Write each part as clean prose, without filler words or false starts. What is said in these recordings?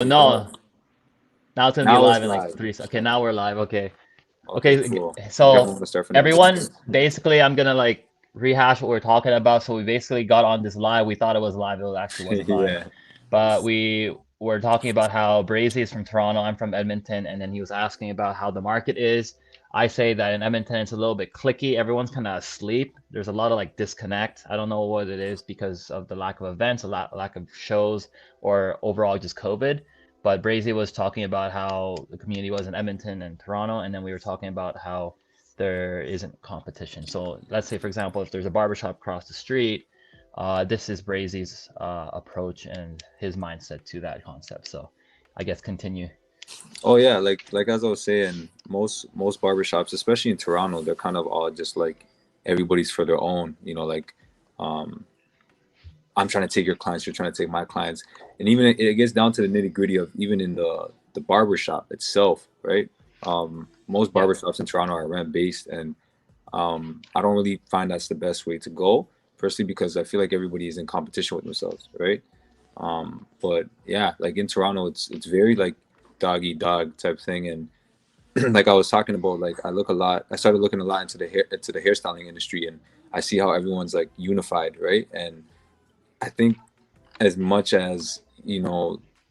No, now it's gonna be Now it's live in like live. three. Okay, now we're live. Okay. Okay, Okay. cool. You definitely So want to start from the beginning. everyone, basically, I'm gonna like rehash what we're talking about. So we basically got on this live. We thought it was live. It actually wasn't live, Yeah. but we were talking about how Brazy is from Toronto. I'm from Edmonton, and then he was asking about how the market is. I say that in Edmonton it's a little bit clicky. Everyone's kind of asleep. There's a lot of like disconnect. I don't know what it is because of the lack of events, lack of shows, or overall just COVID. But Brazy was talking about how the community was in Edmonton and Toronto, and then we were talking about how there isn't competition. So let's say, for example, if there's a barbershop across the street, this is Brazy's approach and his mindset to that concept. So I guess continue. Oh yeah, like as I was saying, most barbershops, especially in Toronto, they're kind of all just like everybody's for their own. Like um, I'm trying to take your clients, you're trying to take my clients, and even it gets down to the nitty gritty of even in the barbershop itself, right? Most Yep. barbershops in Toronto are rent based, and I don't really find that's the best way to go. Firstly, because I feel like everybody is in competition with themselves, right? But yeah, like in Toronto, it's very like dog eat dog type thing, and like I was talking about, like I started looking a lot into the hairstyling industry, and I see how everyone's like unified, right? And I think as much as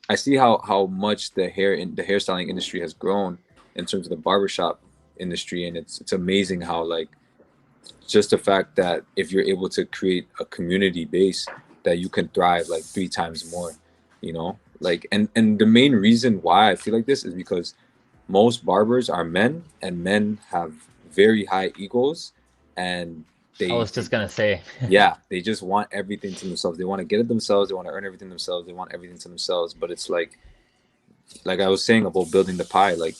I see how much the hairstyling industry has grown in terms of the barbershop industry, and it's amazing how like just the fact that if you're able to create a community base that you can thrive like three times more, like and the main reason why I feel like this is because most barbers are men, and men have very high egos, and I they was just gonna say, yeah, they just want everything to themselves. They want to get it themselves, they want to earn everything themselves, they want everything to themselves. But it's like I was saying about building the pie, like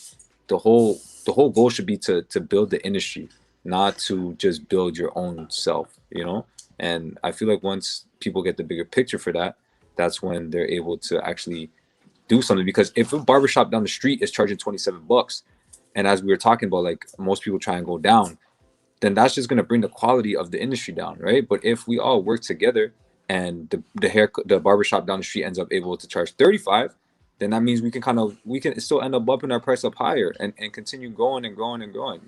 the whole goal should be to build the industry, not to just build your own self. And I feel like once people get the bigger picture for that, that's when they're able to actually do something. Because if a barbershop down the street is charging $27, and as we were talking about, like most people try and go down, then that's just going to bring the quality of the industry down, right? But if we all work together and the barbershop down the street ends up able to charge 35, then that means we can still end up bumping our price up higher, and continue growing and growing and growing.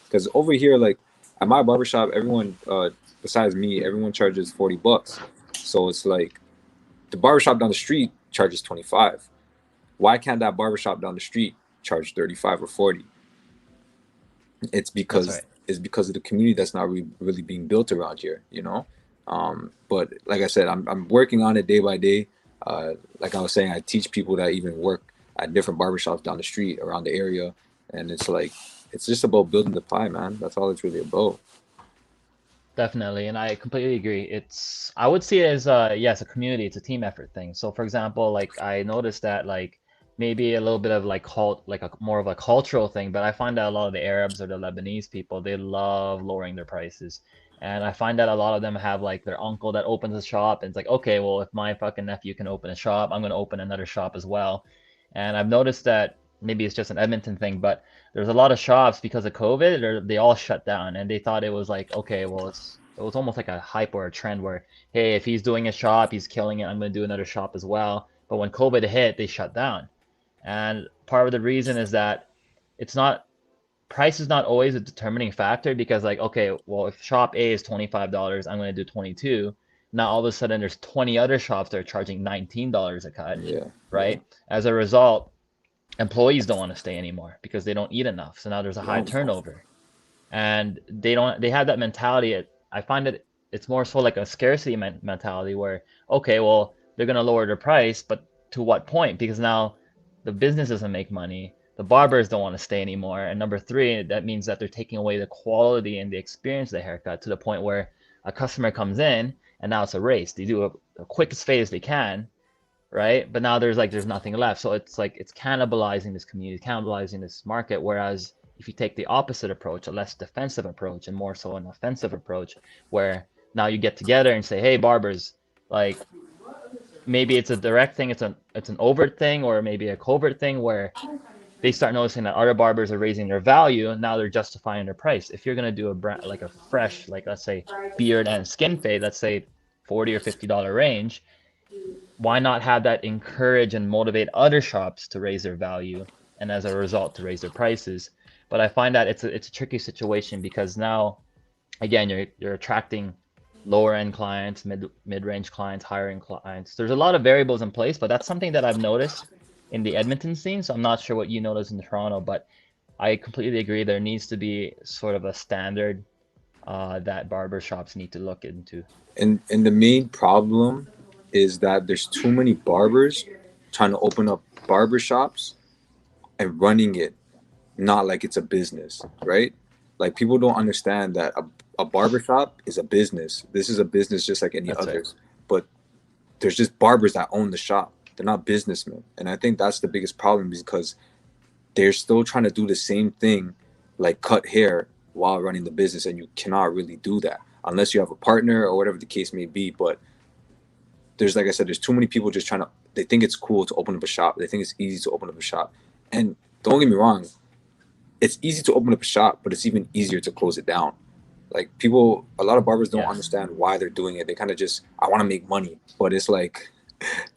Because over here, like at my barbershop, everyone besides me, everyone charges $40. So it's like the barbershop down the street charges 25. Why can't that barbershop down the street charge 35 or 40? it's that's because right. it's because of the community that's not really being built around here. But like I said, I'm working on it day by day. Like I was saying, I teach people that even work at different barbershops down the street around the area, and it's like it's just about building the pie, man. That's all it's really about. Definitely, and I completely agree. I would see it as yes, a community, it's a team effort thing. So for example, like I noticed that like maybe a little bit of like like a more of a cultural thing, but I find that a lot of the Arabs or the Lebanese people, they love lowering their prices. And I find that a lot of them have like their uncle that opens a shop and it's like, okay, well, if my fucking nephew can open a shop, I'm gonna open another shop as well. And I've noticed that maybe it's just an Edmonton thing, but there's a lot of shops because of COVID, or they all shut down, and they thought it was like, okay, well, it was almost like a hype or a trend where, hey, if he's doing a shop, he's killing it, I'm going to do another shop as well. But when COVID hit, they shut down. And part of the reason is that it's not price is not always a determining factor because like, okay, well, if shop A is $25, I'm going to do 22. Now all of a sudden there's 20 other shops that are charging $19 a cut, Yeah, yeah. right? As a result, employees don't want to stay anymore because they don't eat enough. So now there's a high No. turnover, and they have that mentality. I find that it's more so like a scarcity mentality where, okay, well, they're gonna lower their price, but to what point? Because now the business doesn't make money, the barbers don't want to stay anymore, and number three, that means that they're taking away the quality and the experience of the haircut to the point where a customer comes in and now it's a race. They do the quickest fade as they can, right? But now there's nothing left. So it's like it's cannibalizing this community, cannibalizing this market. Whereas if you take the opposite approach, a less defensive approach and more so an offensive approach, where now you get together and say, hey, barbers, like maybe it's a direct thing, it's an overt thing, or maybe a covert thing where they start noticing that other barbers are raising their value and now they're justifying their price. If you're gonna do a brand like a fresh, like let's say beard and skin fade, let's say $40 or $50 range, why not have that encourage and motivate other shops to raise their value and as a result to raise their prices? But I find that it's a tricky situation because now again you're attracting lower end clients, mid-range clients, higher end clients. There's a lot of variables in place, but that's something that I've noticed in the Edmonton scene. So I'm not sure what you notice in Toronto, but I completely agree. There needs to be sort of a standard that barber shops need to look into. And the main problem is that there's too many barbers trying to open up barber shops and running it not like it's a business, right? Like people don't understand that a barbershop is a business. This is a business just like any That's right. others. But there's just barbers that own the shop. They're not businessmen. And I think that's the biggest problem because they're still trying to do the same thing, like cut hair while running the business. And you cannot really do that unless you have a partner or whatever the case may be. But there's, like I said, there's too many people just trying to, they think it's cool to open up a shop. They think it's easy to open up a shop. And don't get me wrong, it's easy to open up a shop, but it's even easier to close it down. Like people, a lot of barbers don't Yes. understand why they're doing it. They kind of just, I want to make money, but it's like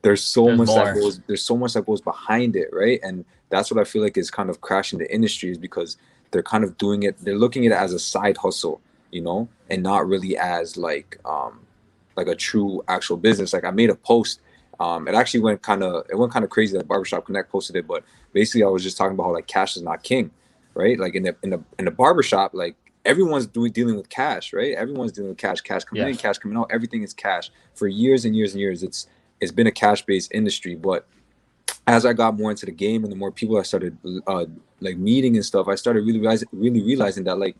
there's so There's much that more. goes, there's so much that goes behind it, right? And that's what I feel like is kind of crashing the industry is because they're kind of doing it, they're looking at it as a side hustle, you know, and not really as like a true actual business. Like I made a post. It actually it went kind of crazy that Barbershop Connect posted it, but basically I was just talking about how like cash is not king, right? Like in the barbershop, like everyone's dealing with cash, right? Everyone's dealing with cash, cash coming in, Yes. cash coming out. Everything is cash for years and years and years. It's been a cash based industry, but as I got more into the game and the more people I started like meeting and stuff, I started really realizing that like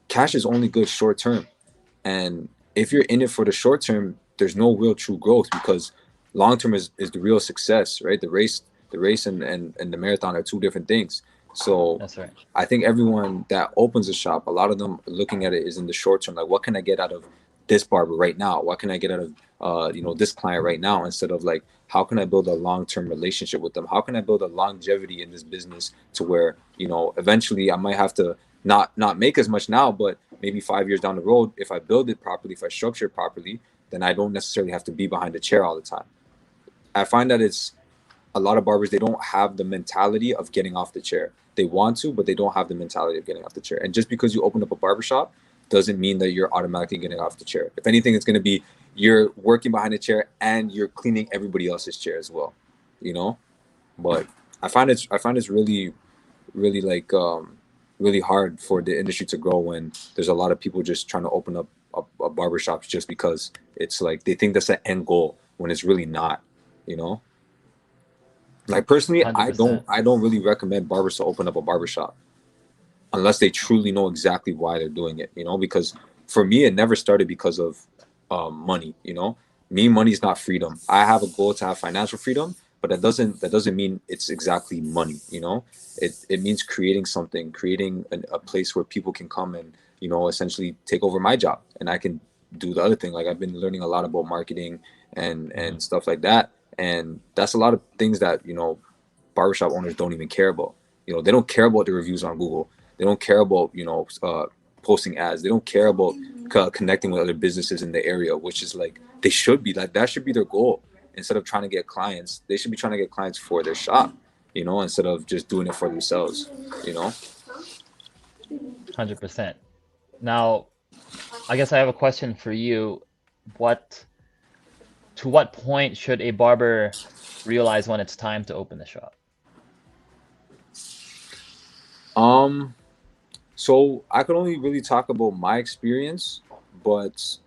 cash is only good short term. And if you're in it for the short term, there's no real true growth because long term is the real success, right? The race and the marathon are two different things. So That's right. I think everyone that opens a shop, a lot of them looking at it is in the short term. Like, what can I get out of this barber right now? What can I get out of this client right now? Instead of like, how can I build a long term relationship with them? How can I build a longevity in this business to where eventually I might have to not make as much now, but maybe 5 years down the road, if I build it properly, if I structure it properly, then I don't necessarily have to be behind the chair all the time. I find that it's a lot of barbers, they don't have the mentality of getting off the chair. They want to, but they don't have the mentality of getting off the chair. And just because you open up a barbershop doesn't mean that you're automatically getting off the chair. If anything, it's going to be you're working behind the chair and you're cleaning everybody else's chair as well, you know. But I find it's really like really hard for the industry to grow when there's a lot of people just trying to open up a barbershop just because it's like they think that's the end goal when it's really not, you know. Like personally, I don't 100%. I don't really recommend barbers to open up a barbershop unless they truly know exactly why they're doing it, you know, because for me it never started because of money, you know. Me, money is not freedom. I have a goal to have financial freedom, but that doesn't mean it's exactly money, you know. It means creating something, creating a place where people can come and essentially take over my job and I can do the other thing. Like I've been learning a lot about marketing and Hmm. stuff like that, and that's a lot of things that barbershop owners don't even care about. They don't care about the reviews on Google. They don't care about posting ads. They don't care about connecting with other businesses in the area, which is like they should be. Like that should be their goal. Instead of trying to get clients, they should be trying to get clients for their shop. Instead of just doing it for themselves. You know. 100%. Now, I guess I have a question for you. What to what point should a barber realize when it's time to open the shop? Um. So I could only really talk about my experience, but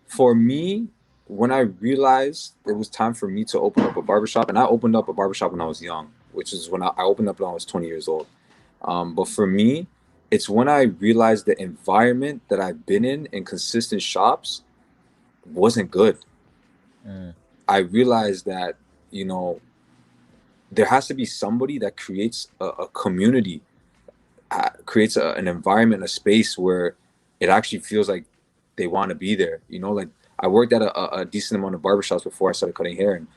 for me, when I realized it was time for me to open up a barbershop, and I opened up a barbershop when I was young, which is when I opened up when I was 20 years old. But for me, it's when I realized the environment that I've been in consistent shops wasn't good. Mm, I realized that, you know, there has to be somebody that creates a community, creates an environment, a space where it actually feels like they want to be there. Like I worked at a decent amount of barbershops before I started cutting hair, and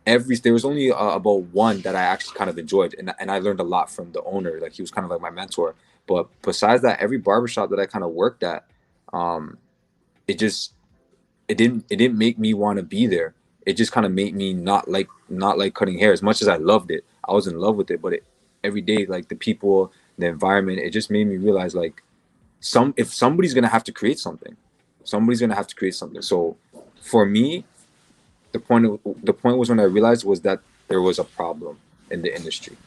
there was only about one that I actually kind of enjoyed, and I learned a lot from the owner. Like he was kind of like my mentor. But besides that, every barbershop that I kind of worked at, um, it just it didn't make me want to be there. it just kind of made me not like cutting hair as much as I loved it. I was in love with it, but every day, like the people, the environment, it just made me realize like if somebody's gonna have to create something, somebody's gonna have to create something. So for me, the point was when I realized was that there was a problem in the industry,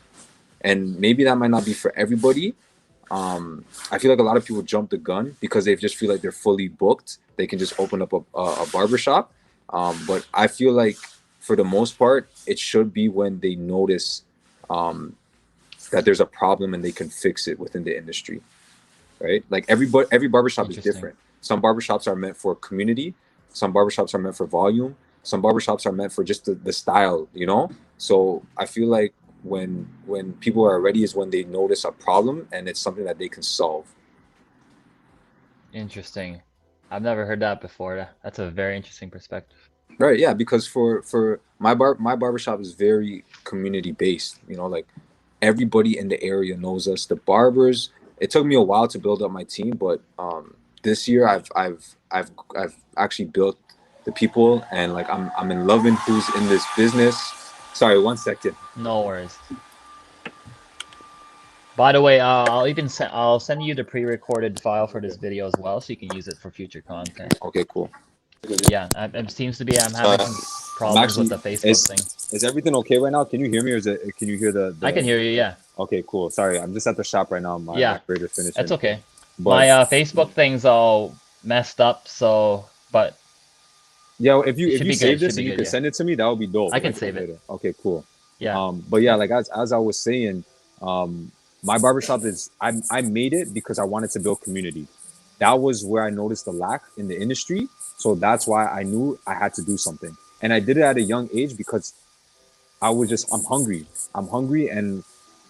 and maybe that might not be for everybody. I feel like a lot of people jump the gun because they just feel like they're fully booked. They can just open up a barbershop. But I feel like for the most part, it should be when they notice um, that there's a problem and they can fix it within the industry, right? Like every barbershop is Interesting. different. Some barbershops are meant for community. Some barbershops are meant for volume. Some barbershops are meant for just the style, you know? So I feel like when people are ready is when they notice a problem and it's something that they can solve. Interesting. I've never heard that before. That's a very interesting perspective. Right, yeah, because for my barbershop is very community based, you know, like everybody in the area knows us. The barbers, it took me a while to build up my team, but this year I've actually built the people, and like I'm in loving who's in this business. Sorry, 1 second. No worries. By the way, I'll send you the pre-recorded file for this video as well, so you can use it for future content. Okay, cool. Yeah, it seems to be I'm having some I'm problems with actually the Facebook thing. is everything okay right now? Can you hear me, or can you hear I can hear you, yeah. Okay, cool. Sorry, I'm just at the shop right now. My Yeah, grader's finishing. that's okay. But My Facebook thing's all messed up, so but yeah, it if should you be good. save It should this be and you good, could yeah. send it to me, that would be dope. I can Like save it. later. Okay, cool. Yeah. But yeah, like as I was saying, my barbershop is I made it because I wanted to build community. That was where I noticed the lack in the industry. So that's why I knew I had to do something. And I did it at a young age because I'm hungry. I'm hungry, and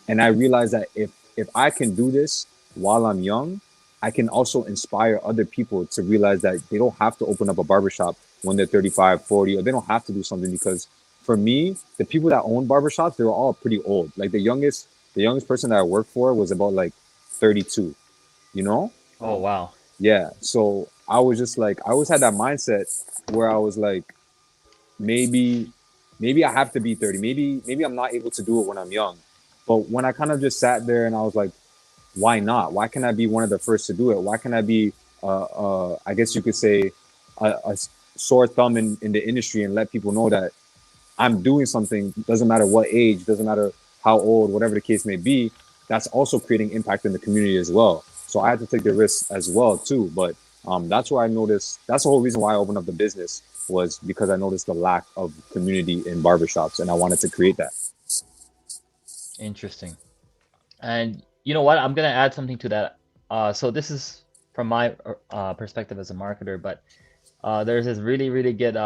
I realized that if I can do this while I'm young, I can also inspire other people to realize that they don't have to open up a barbershop when they're 35, 40, or they don't have to do something. Because for me, the people that own barbershops, they were all pretty old. Like the youngest person that I worked for was about like 32, you know? Oh wow. Yeah. So I was just like, I always had that mindset where I was like, maybe maybe I have to be 30. Maybe I'm not able to do it when I'm young. But when I kind of just sat there and I was like, why not? Why can I be one of the first to do it? Why can I be I guess you could say a sore thumb in the industry and let people know that I'm doing something, doesn't matter what age, doesn't matter how old, whatever the case may be, that's also creating impact in the community as well. So I had to take the risk as well too. But that's where I noticed, that's the whole reason why I opened up the business, was because I noticed the lack of community in barbershops and I wanted to create that. Interesting. And you know what? I'm gonna add something to that. So this is from my perspective as a marketer, but there's this really, really good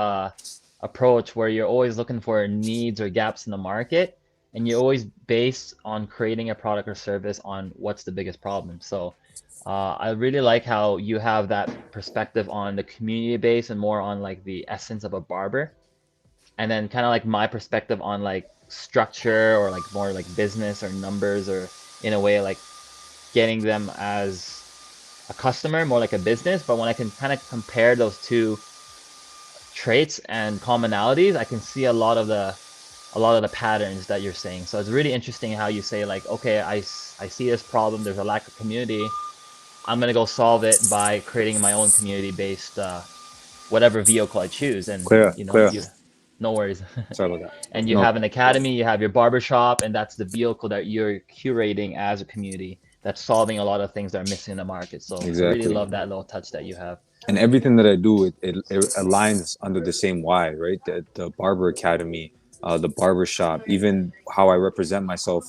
approach where you're always looking for needs or gaps in the market, and you're always based on creating a product or service on what's the biggest problem. So I really like how you have that perspective on the community base and more on like the essence of a barber, and then kind of like my perspective on like structure or like more like business or numbers or in a way like getting them as a customer, more like a business. But when I can kind of compare those two traits and commonalities, I can see a lot of the patterns that you're saying. So it's really interesting how you say like, okay, I see this problem. There's a lack of community. I'm gonna go solve it by creating my own community-based whatever vehicle I choose. And Clear, you know, clear. no worries. Sorry about that. And you No, have an academy, you have your barbershop, and that's the vehicle that you're curating as a community that's solving a lot of things that are missing in the market. So I really exactly. love that little touch that you have. And everything that I do, it aligns under the same why, right? The barber academy, the barber shop, even how I represent myself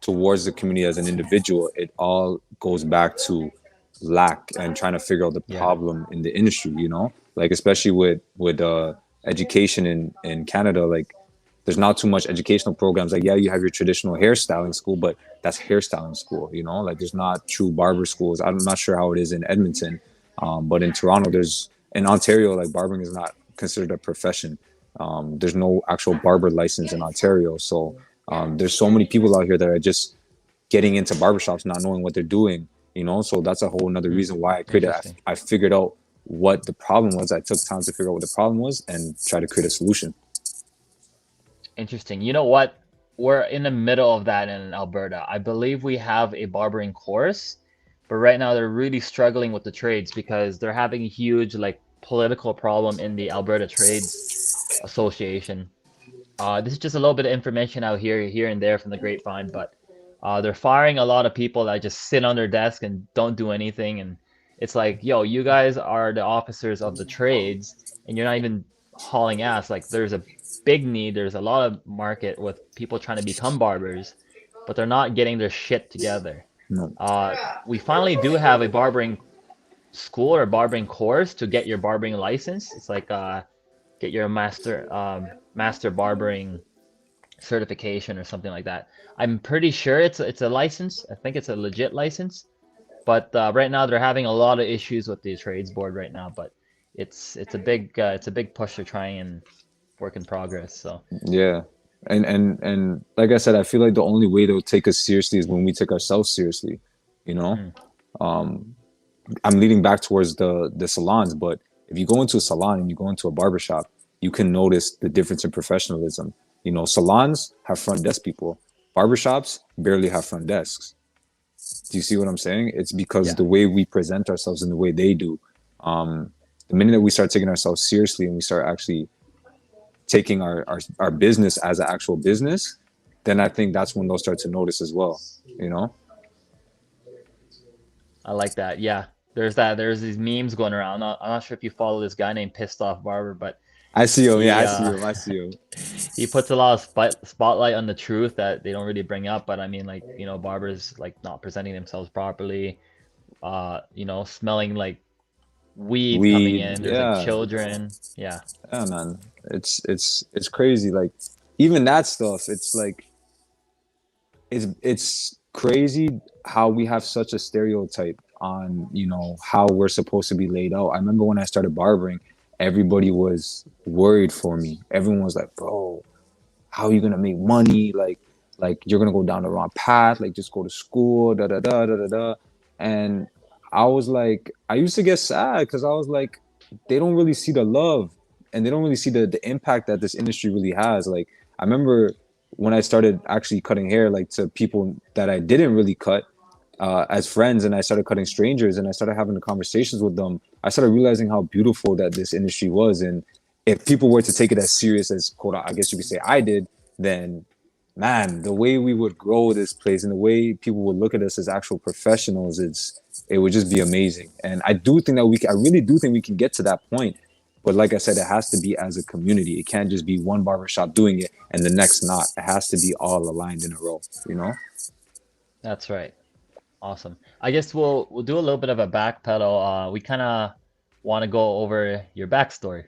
towards the community as an individual, it all goes back to lack and trying to figure out the Yeah, problem in the industry. You know, like especially with education in Canada, like there's not too much educational programs. Like, yeah, you have your traditional hairstyling school, but that's hairstyling school, you know, like there's not true barber schools. I'm not sure how it is in Edmonton. But in Toronto, in Ontario, like barbering is not considered a profession. There's no actual barber license in Ontario. So there's so many people out here that are just getting into barbershops, not knowing what they're doing, you know? So that's a whole another reason why I created, interesting. I figured out what the problem was. I took time to figure out what the problem was and try to create a solution. Interesting. You know what? We're in the middle of that in Alberta. I believe we have a barbering course, but right now they're really struggling with the trades because they're having a huge like political problem in the Alberta Trades Association. This is just a little bit of information out here and there from the grapevine, but they're firing a lot of people that just sit on their desk and don't do anything. And it's like, yo, you guys are the officers of the trades, and you're not even hauling ass. Like, there's a big need. There's a lot of market with people trying to become barbers, but they're not getting their shit together. No. Uh, we finally do have a barbering school or barbering course to get your barbering license. It's like get your master barbering certification or something like that. I'm pretty sure it's a license. I think it's a legit license. But right now they're having a lot of issues with the trades board right now. But it's a big push to try and work in progress. So Yeah. And like I said, I feel like the only way they'll take us seriously is when we take ourselves seriously, you know? mm, Um, I'm leading back towards the salons, but if you go into a salon and you go into a barbershop, you can notice the difference in professionalism. You know, salons have front desk people. Barbershops barely have front desks. Do you see what I'm saying? It's because yeah, the way we present ourselves and the way they do. The minute that we start taking ourselves seriously and we start actually taking our business as an actual business, then I think that's when they'll start to notice as well. You know? I like that. Yeah, there's that. There's these memes going around. I'm not sure if you follow this guy named Pissed Off Barber, but I see him. Yeah, he I see him. I see him. he puts a lot of spotlight on the truth that they don't really bring up. But I mean, like, barbers like not presenting themselves properly. Smelling like weed coming Weed. in. There's like Yeah. children. Yeah, Yeah, man. It's crazy. Like even that stuff, it's like it's crazy how we have such a stereotype on, how we're supposed to be laid out. I remember when I started barbering, everybody was worried for me. Everyone was like, bro, how are you gonna make money? Like you're gonna go down the wrong path, like just go to school, da da da da da da. And I was like, I used to get sad because I was like, they don't really see the love and they don't really see the impact that this industry really has. Like I remember when I started actually cutting hair, like to people that I didn't really cut, as friends, and I started cutting strangers and I started having the conversations with them, I started realizing how beautiful that this industry was. And if people were to take it as serious as quote, I guess you could say I did, then man, the way we would grow this place and the way people would look at us as actual professionals, it would just be amazing. And I do think that I really do think we can get to that point. But like I said, it has to be as a community. It can't just be one barbershop doing it and the next not. It has to be all aligned in a row, you know? that's right. Awesome. I guess we'll do a little bit of a backpedal. We kind of want to go over your backstory,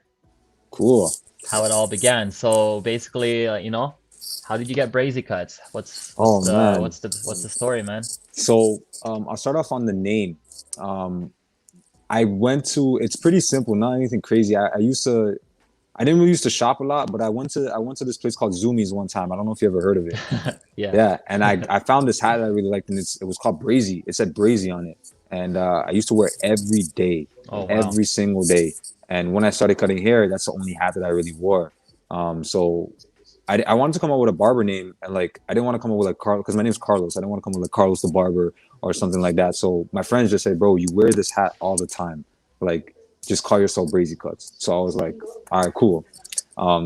Cool. how it all began. So basically, how did you get Brazycuts? What's Oh the man. what's the story, man? So I'll start off on the name. Um, I went to. It's pretty simple, not anything crazy. I used to. I didn't really used to shop a lot, but I went to this place called Zoomies one time. I don't know if you ever heard of it. Yeah. Yeah, and I found this hat that I really liked, and it was called Brazy. It said Brazy on it, and I used to wear it every day, Oh wow. every single day. And when I started cutting hair, that's the only hat that I really wore. So I wanted to come up with a barber name, and like I didn't want to come up with like Carl because my name's Carlos. I didn't want to come up with like Carlos the barber or something like that. So my friends just said, "Bro, you wear this hat all the time. Like, just call yourself Brazycuts." So I was like, "All right, cool."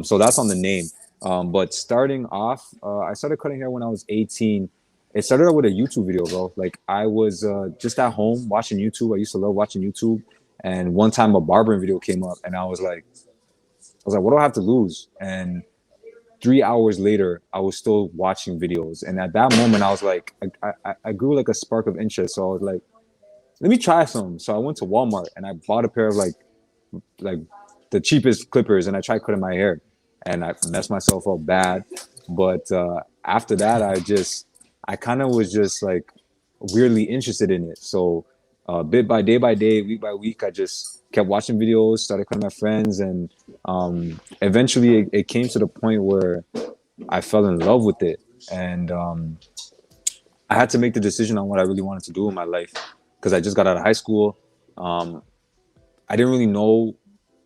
So that's on the name. But starting off, I started cutting hair when I was 18. It started out with a YouTube video, bro. Like I was just at home watching YouTube. I used to love watching YouTube. And one time a barbering video came up, and I was like, what do I have to lose? And 3 hours later, I was still watching videos. And at that moment, I was like, I grew like a spark of interest. So I was like, let me try some. So I went to Walmart and I bought a pair of like the cheapest clippers, and I tried cutting my hair, and I messed myself up bad. But after that, I kind of was just like weirdly interested in it. So bit by day, week by week, I just kept watching videos, started cutting my friends, and eventually it came to the point where I fell in love with it. And I had to make the decision on what I really wanted to do in my life because I just got out of high school. Um, I didn't really know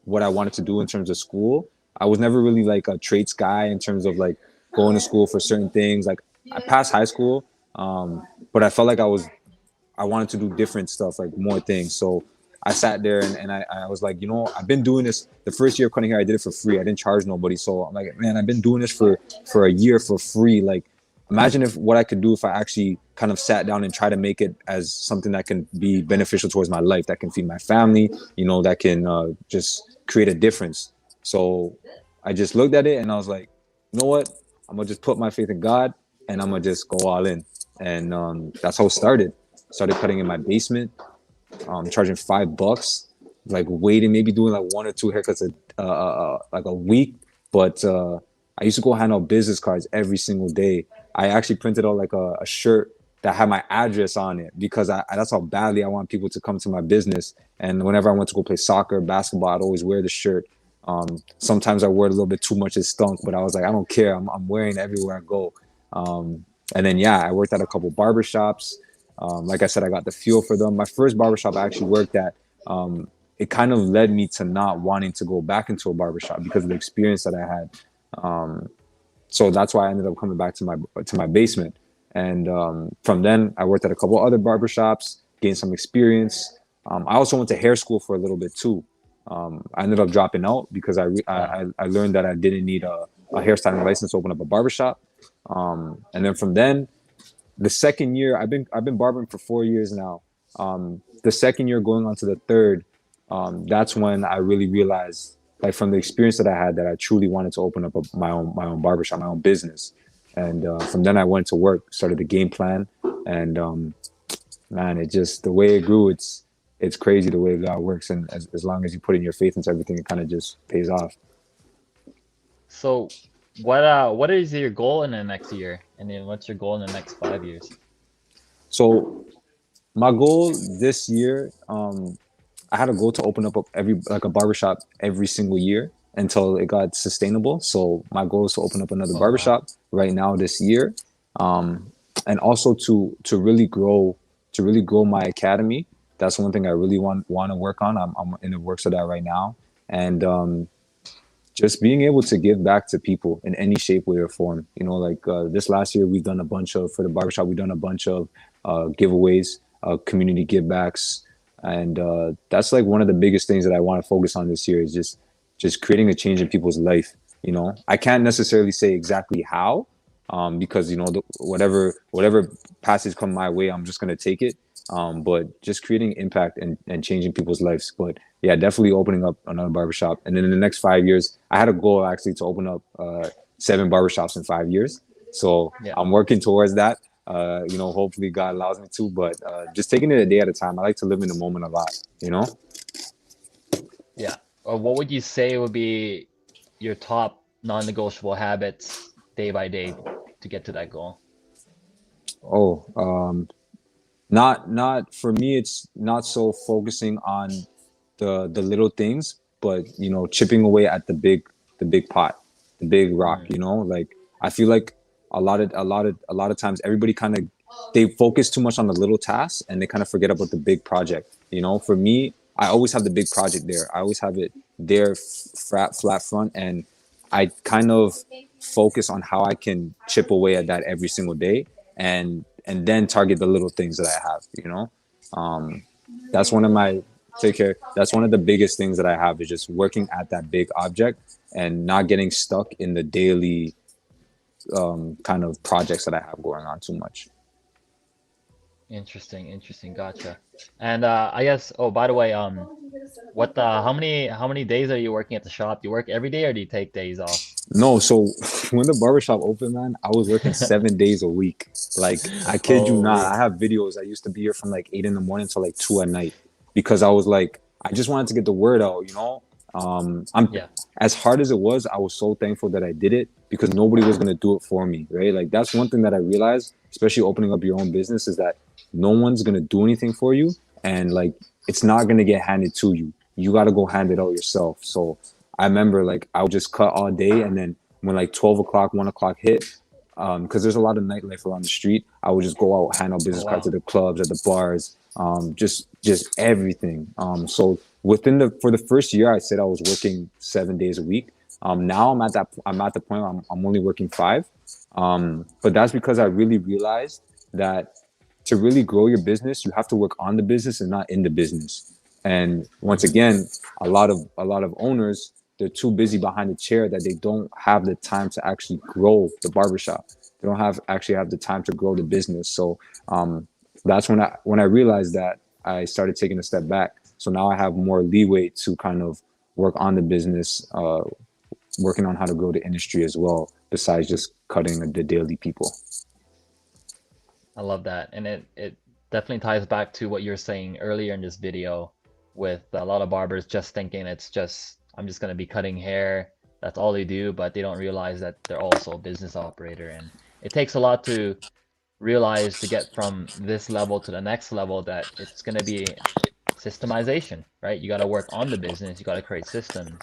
what I wanted to do in terms of school. I was never really like a traits guy in terms of like going to school for certain things. Like I passed high school, but I felt like I wanted to do different stuff, like more things. So I sat there and I was like, you know, I've been doing this. The first year of cutting hair, I did it for free. I didn't charge nobody. So I'm like, man, I've been doing this for a year for free. Like, imagine if what I could do if I actually kind of sat down and try to make it as something that can be beneficial towards my life, that can feed my family, you know, that can just create a difference. So I just looked at it and I was like, you know what? I'm gonna just put my faith in God and I'm gonna just go all in. And that's how it started. Started cutting in my basement, charging $5, like waiting, maybe doing like one or two haircuts like a week. But I used to go hand out business cards every single day. I actually printed out like a shirt that had my address on it because that's how badly I want people to come to my business. And whenever I went to go play soccer, basketball, I'd always wear the shirt. Sometimes I wore it a little bit too much, it stunk, but I was like, I don't care. I'm wearing it everywhere I go. And then, yeah, I worked at a couple barbershops. Like I said, I got the feel for them. My first barbershop I actually worked at, it kind of led me to not wanting to go back into a barbershop because of the experience that I had. So that's why I ended up coming back to my basement. And from then, I worked at a couple other barbershops, gained some experience. I also went to hair school for a little bit too. I ended up dropping out because I learned that I didn't need a hairstyling license to open up a barbershop. And then from then, the second year, I've been barbering for 4 years now. The second year going on to the third, that's when I really realized, like from the experience that I had, that I truly wanted to open up my own barbershop, my own business. And from then I went to work, started the game plan, and man, it just, the way it grew, it's crazy the way God works. And as long as you put in your faith into everything, it kind of just pays off. So what is your goal in the next year? And then what's your goal in the next 5 years? So my goal this year, I had a goal to open up a barbershop every single year until it got sustainable. So my goal is to open up another Oh wow. barbershop right now this year, and also to really grow my academy. That's one thing I really want to work on. I'm in the works of that right now, and just being able to give back to people in any shape, way, or form. You know, like this last year, we've done a bunch of, for the barbershop, we've done a bunch of giveaways, community give backs. And that's like one of the biggest things that I want to focus on this year is just creating a change in people's life. You know, I can't necessarily say exactly how, because, you know, whatever passes come my way, I'm just going to take it. But just creating impact and changing people's lives. But yeah, definitely opening up another barbershop. And then in the next 5 years, I had a goal actually to open up 7 barbershops in 5 years. So Yeah. I'm working towards that. You know, hopefully God allows me to, but just taking it a day at a time. I like to live in the moment a lot, you know? Yeah. Or what would you say would be your top non-negotiable habits day by day to get to that goal? Oh, not for me, it's not so focusing on the little things, but you know, chipping away at the big pot, the big rock, Mm, you know? Like I feel like a lot of times everybody kind of, they focus too much on the little tasks and they kind of forget about the big project. You know, for me, I always have the big project there. I always have it there, flat front, and I kind of focus on how I can chip away at that every single day, and then target the little things that I have. You know, um, that's one of my, take care. That's one of the biggest things that I have, is just working at that big object and not getting stuck in the daily kind of projects that I have going on too much. interesting, interesting. Gotcha. And I guess, oh, by the way, how many days are you working at the shop? Do you work every day or do you take days off? No, so when the barbershop opened, man, I was working 7 days a week. Like, I kid you not. Holy. I have videos. I used to be here from like 8 in the morning till like 2 at night because I was like, I just wanted to get the word out, you know? I'm Yeah. as hard as it was, I was so thankful that I did it because nobody was gonna do it for me, right? Like that's one thing that I realized, especially opening up your own business, is that no one's gonna do anything for you, and like it's not gonna get handed to you. You gotta go hand it out yourself. So I remember like I would just cut all day, and then when like 12 o'clock, 1 o'clock hit, because there's a lot of nightlife around the street, I would just go out, hand out Oh business cards wow. at the clubs, at the bars, just everything. So for the first year, I said I was working 7 days a week. Now I'm at the point where I'm only working 5. But that's because I really realized that to really grow your business, you have to work on the business and not in the business. And once again, a lot of owners, they're too busy behind the chair that they don't have the time to actually grow the barbershop. They don't actually have the time to grow the business. So that's when I realized that, I started taking a step back. So now I have more leeway to kind of work on the business, working on how to grow the industry as well, besides just cutting the daily people. I love that. And it definitely ties back to what you were saying earlier in this video with a lot of barbers just thinking it's just, I'm just going to be cutting hair. That's all they do, but they don't realize that they're also a business operator. And it takes a lot to realize to get from this level to the next level that it's going to be systemization, right? You got to work on the business. You got to create systems,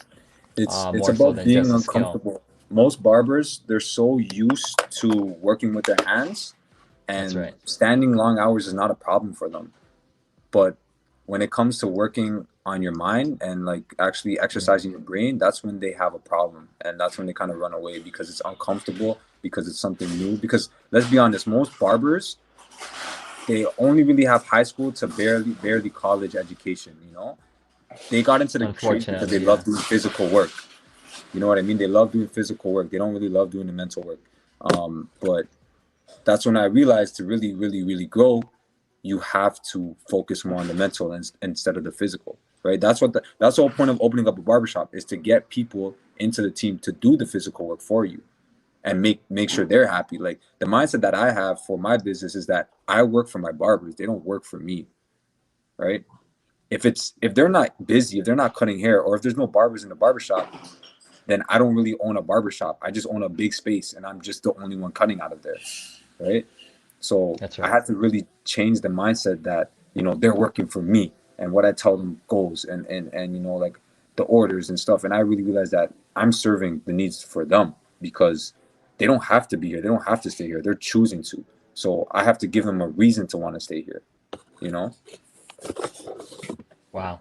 It's more so about than being just a skill. uncomfortable. Most barbers, they're so used to working with their hands, That's and right. standing long hours is not a problem for them. But when it comes to working on your mind and like actually Mm. exercising your brain, that's when they have a problem, and that's when they kind of run away, because it's uncomfortable, because it's something new. Because let's be honest, most barbers, they only really have high school to barely college education. They got into the trade because they Unfortunately, love yeah. doing physical work. You know what I mean? They love doing physical work. They don't really love doing the mental work. But that's when I realized, to really, really, really grow, you have to focus more on the mental instead of the physical, right? That's the whole point of opening up a barbershop, is to get people into the team to do the physical work for you and make sure they're happy. Like, the mindset that I have for my business is that I work for my barbers. They don't work for me, right? If they're not busy, if they're not cutting hair, or if there's no barbers in the barbershop, then I don't really own a barbershop. I just own a big space, and I'm just the only one cutting out of there, right? So That's I right. had to really change the mindset that, they're working for me, and what I tell them goes, and like the orders and stuff. And I really realized that I'm serving the needs for them, because they don't have to be here. They don't have to stay here. They're choosing to. So I have to give them a reason to want to stay here, you know? Wow.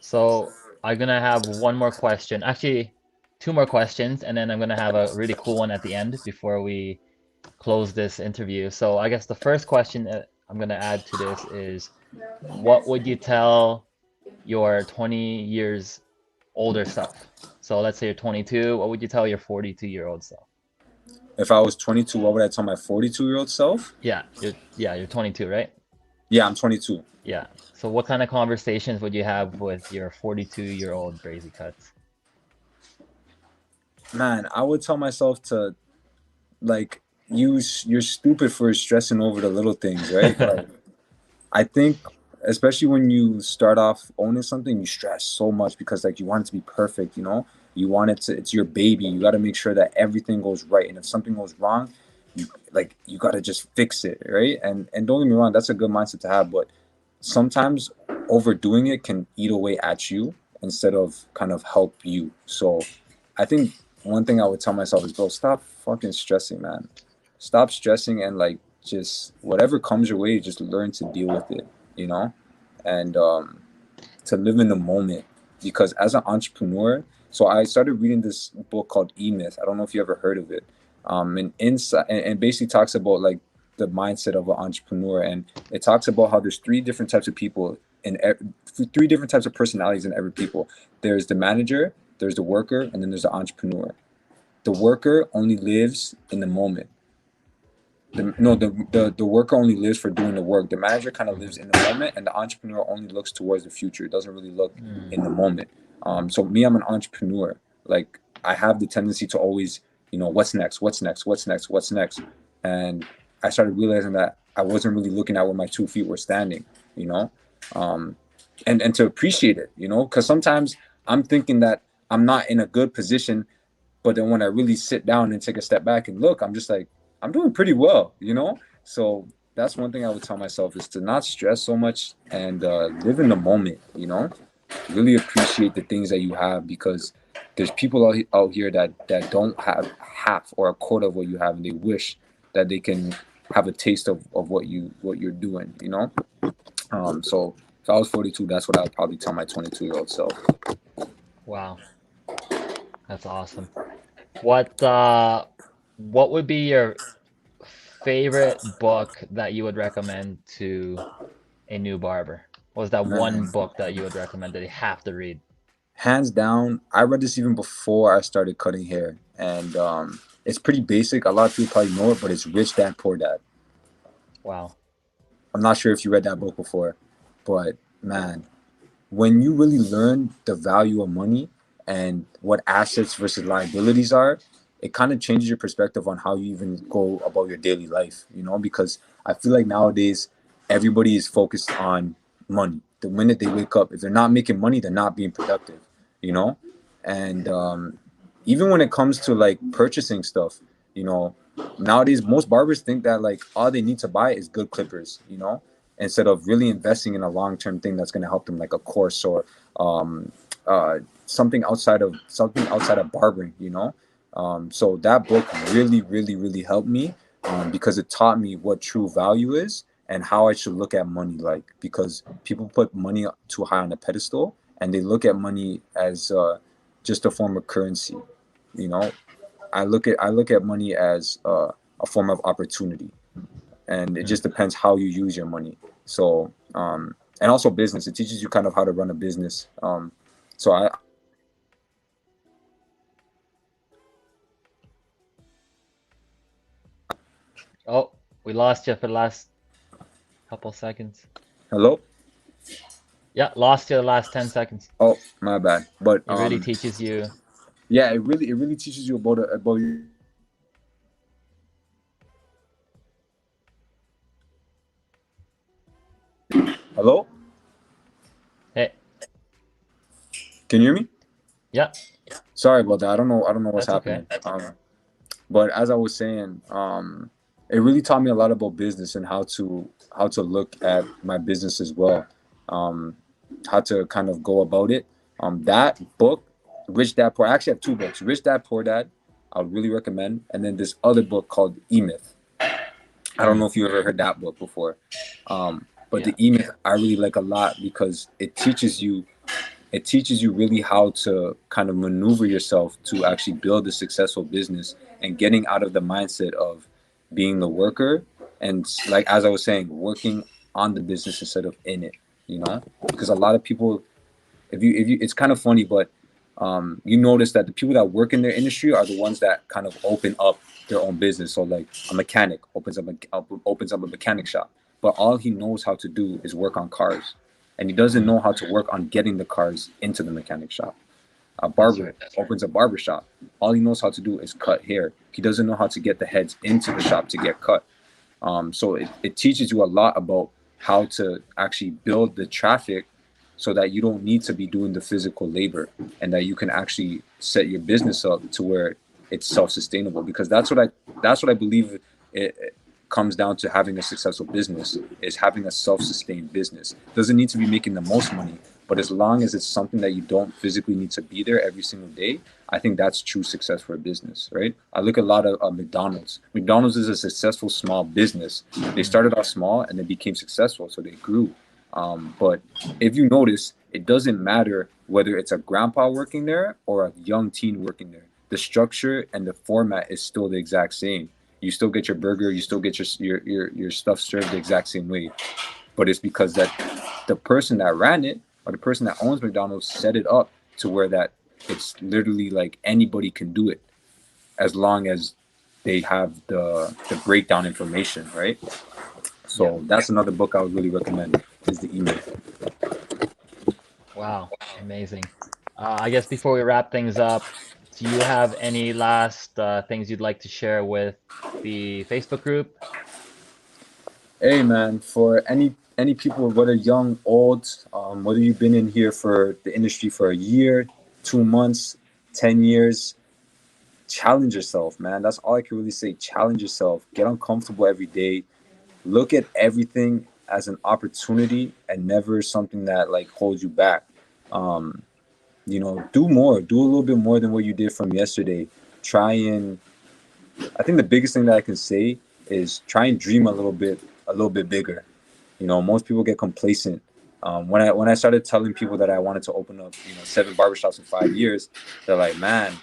So I'm gonna have one more question. Actually, two more questions, and then I'm gonna have a really cool one at the end before we close this interview. So I guess the first question that I'm gonna add to this is, what would you tell your 20 years older self? So let's say you're 22, what would you tell your 42-year-old self? If I was 22, what would I tell my 42-year-old self? Yeah, you're 22, right? Yeah, I'm 22. Yeah. So what kind of conversations would you have with your 42-year-old Brazycuts? Man, I would tell myself to, like, you're stupid for stressing over the little things, right? Like, I think, especially when you start off owning something, you stress so much because, like, you want it to be perfect. You want it's your baby. You got to make sure that everything goes right, and if something goes wrong, you got to just fix it, right? And don't get me wrong, that's a good mindset to have, but sometimes overdoing it can eat away at you instead of kind of help you. So I think one thing I would tell myself is, bro, stop fucking stressing, man. Stop stressing, and, like, just whatever comes your way, just learn to deal with it, you know? And to live in the moment. Because as an entrepreneur, so I started reading this book called E-Myth. I don't know if you ever heard of it. And inside, and basically talks about, like, the mindset of an entrepreneur, and it talks about how there's three different types of people three different types of personalities in every people. There's the manager, there's the worker, and then there's the entrepreneur. The worker only lives in the moment. The worker only lives for doing the work. The manager kind of lives in the moment, and the entrepreneur only looks towards the future. It doesn't really look Mm, in the moment. So me, I'm an entrepreneur. Like, I have the tendency to always, what's next, what's next, what's next, what's next, and I started realizing that I wasn't really looking at where my 2 feet were standing. You know, um, and to appreciate it. Because sometimes I'm thinking that I'm not in a good position, but then when I really sit down and take a step back and look, I'm just like, I'm doing pretty well. So that's one thing I would tell myself, is to not stress so much, and live in the moment. Really appreciate the things that you have, because there's people out here that don't have half or a quarter of what you have, and they wish that they can have a taste of what you're doing. So If I was 42, that's what I would probably tell my 22-year-old self. Wow, that's awesome. What would be your favorite book that you would recommend to a new barber? What was that one Man, book that you would recommend that they have to read? hands down, I read this even before I started cutting hair, and it's pretty basic. A lot of people probably know it, but it's Rich Dad Poor Dad. Wow. I'm not sure if you read that book before, but man, when you really learn the value of money and what assets versus liabilities are, it kind of changes your perspective on how you even go about your daily life, you know, because I feel like nowadays everybody is focused on money. The minute they wake up, if they're not making money, they're not being productive, you know? And even when it comes to like purchasing stuff, you know, nowadays most barbers think that like all they need to buy is good clippers, you know, instead of really investing in a long-term thing that's going to help them, like a course or um, something outside of barbering, you know. So that book really, really, really helped me because it taught me what true value is and how I should look at money. Like, because people put money too high on a pedestal and they look at money as just a form of currency. You know, I look at money as a form of opportunity, and it Hmm. just depends how you use your money. So and also business, it teaches you kind of how to run a business. So I Oh, we lost you for the last couple seconds. hello. Yeah, lost you the last 10 seconds. Oh, my bad. But It really teaches you. yeah, it really teaches you about your, hello. Hey, Can you hear me? yeah, Sorry about that. I don't know what's that's okay. happening. But as I was saying, it really taught me a lot about business and how to look at my business as well, um, how to kind of go about it. That book, Rich Dad Poor. I actually have two books, Rich Dad Poor Dad. I would really recommend, and then this other book called E Myth. I don't Hmm. know if you ever heard that book before, but Yeah. the E Myth I really like a lot because it teaches you really how to kind of maneuver yourself to actually build a successful business and getting out of the mindset of being the worker and, like as I was saying, working on the business instead of in it, you know, because a lot of people, if you it's kind of funny, but you notice that the people that work in their industry are the ones that kind of open up their own business. So like a mechanic opens up a mechanic shop, but all he knows how to do is work on cars, and he doesn't Hmm. know how to work on getting the cars into the mechanic shop. A That's barber right. opens a barber shop. All he knows how to do is cut hair. He doesn't know how to get the heads into the shop to get cut. So it teaches you a lot about how to actually build the traffic so that you don't need to be doing the physical labor, and that you can actually set your business up to where it's self-sustainable, because that's what I believe it comes down to. Having a successful business is having a self-sustained business. Doesn't need to be making the most money, but as long as it's something that you don't physically need to be there every single day, I think that's true success for a business, right? I look at a lot of McDonald's. McDonald's is a successful small business. They Hmm. started off small and they became successful, so they grew. But if you notice, it doesn't matter whether it's a grandpa working there or a young teen working there. The structure and the format is still the exact same. You still get your burger, you still get your stuff served the exact same way. But it's because that the person that ran it, or the person that owns McDonald's, set it up to where that it's literally like anybody can do it, as long as they have the breakdown information, right? Yeah. So that's another book I would really recommend, is the email. Wow. Amazing. I guess before we wrap things up, do you have any last things you'd like to share with the Facebook group? Hey man, for any people, whether young, old, whether you've been in here for the industry for a year, 2 months, 10 years, challenge yourself, man. That's all I can really say. Challenge yourself. Get uncomfortable every day. Look at everything as an opportunity and never something that like holds you back. Um, do more. Do a little bit more than what you did from yesterday. Try and I think the biggest thing that I can say is try and dream a little bit bigger. Most people get complacent When I started telling people that I wanted to open up, 7 barbershops in 5 years, they're like, man,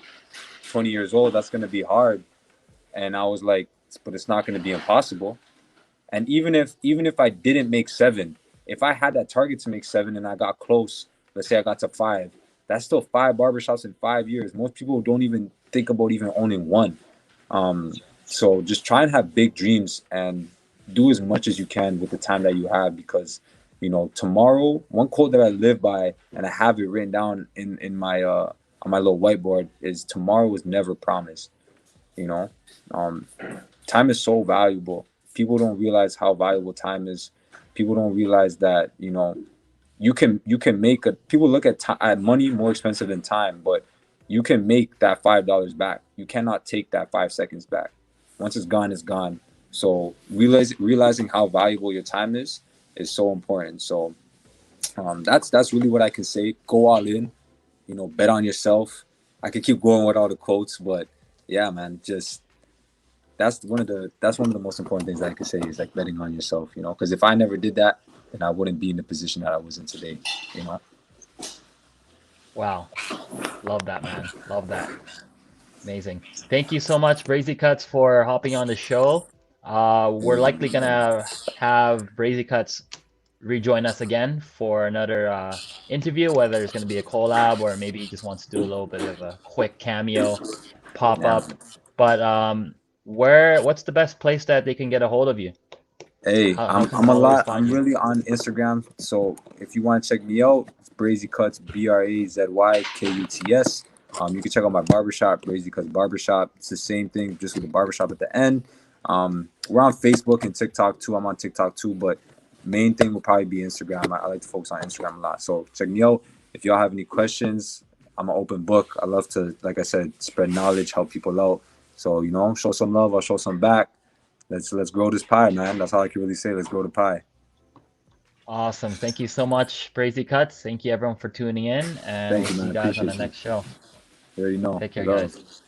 20 years old, that's gonna be hard. And I was like, but it's not gonna be impossible. And even if I didn't make 7, if I had that target to make 7 and I got close, let's say I got to 5, that's still 5 barbershops in 5 years. Most people don't even think about even owning one. Um, so just try and have big dreams and do as much as you can with the time that you have, because tomorrow, one quote that I live by, and I have it written down in my on my little whiteboard, is tomorrow is never promised. You know, um, time is so valuable. People don't realize how valuable time is. People don't realize that you can make a. People look at money more expensive than time, but you can make that $5 back. You cannot take that 5 seconds back. Once it's gone, it's gone. So realizing how valuable your time is so important. So that's really what I can say. Go all in. Bet on yourself. I could keep going with all the quotes, but yeah, man, just that's one of the most important things that I could say is like betting on yourself. Because if I never did that, then I wouldn't be in the position that I was in today. You know. Wow. Love that, man. Love that. Amazing. Thank you so much, Brazycuts, for hopping on the show. We're likely gonna have Brazycuts rejoin us again for another interview, whether it's gonna be a collab or maybe he just wants to do a little bit of a quick cameo pop Yeah. up. But what's the best place that they can get a hold of you? Hey, How I'm can I'm a followers lot. find I'm you? really on Instagram. So if you want to check me out, it's Brazycuts, Brazykuts. You can check out my barbershop, Brazycuts Barbershop. It's the same thing, just with the barbershop at the end. We're on Facebook and TikTok too. I'm on TikTok too, but main thing will probably be Instagram. I like to focus on Instagram a lot. So check me out. If y'all have any questions, I'm an open book. I love to, like I said, spread knowledge, help people out. So show some love. I'll show some back. Let's grow this pie, man. That's all I can really say. Let's grow the pie. Awesome. Thank you so much, Brazycuts. Thank you everyone for tuning in, and Thank we'll you, see man. you guys on the Appreciate you. next show. You already know. Take care, Love. guys.